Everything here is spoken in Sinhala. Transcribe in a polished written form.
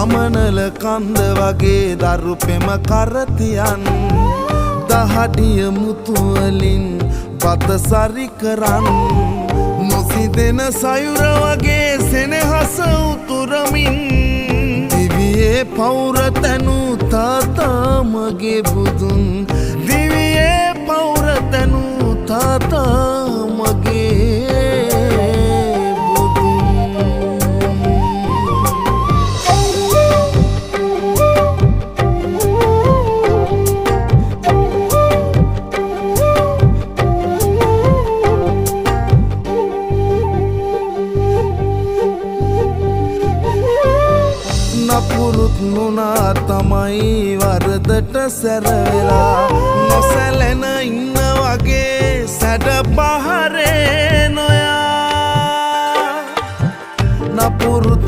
ගමනල කන්ද වගේ දරු පෙම කරතියන් දහඩිය මුතුවලින් බත සරි කරන් නොසිදෙන සයුර වගේ සෙනෙහස උතුරමින් දිවියේ පෞර තැනු තාතා මගේ බුදුන් දිවියේ පෞර තැනු තාතා මගේ නපුරුත් නුනා තමයි වරදට සැරවෙලා නොසැලෙන ඉන්න වගේ සැඩ පහරේ නොයා නපුරුත්